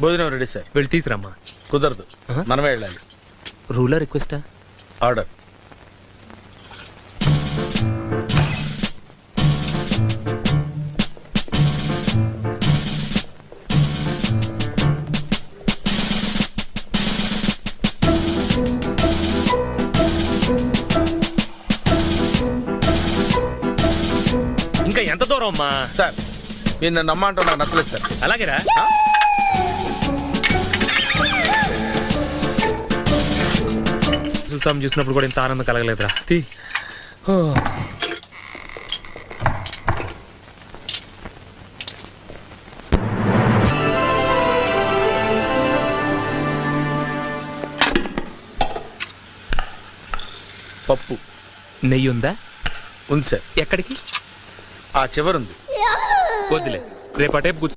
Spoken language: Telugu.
భోజనం రెడీ సార్. వెళ్ళి తీసురమ్మా. కుదరదు, మనమే వెళ్ళాలి. రూలా రిక్వెస్టా? ఆర్డర్. ఇంకా ఎంత దూరం అమ్మా? సార్ మీరు నన్ను నమ్మంటూ నాకు నచ్చలేదు సార్. అలాగేరా. చూసాం, చూసినప్పుడు కూడా ఇంత ఆనందం కలగలేదురా. పప్పు నెయ్యి ఉందా? ఉంది సార్. ఎక్కడికి? ఆ చివరుంది. వద్దులే, రేపటే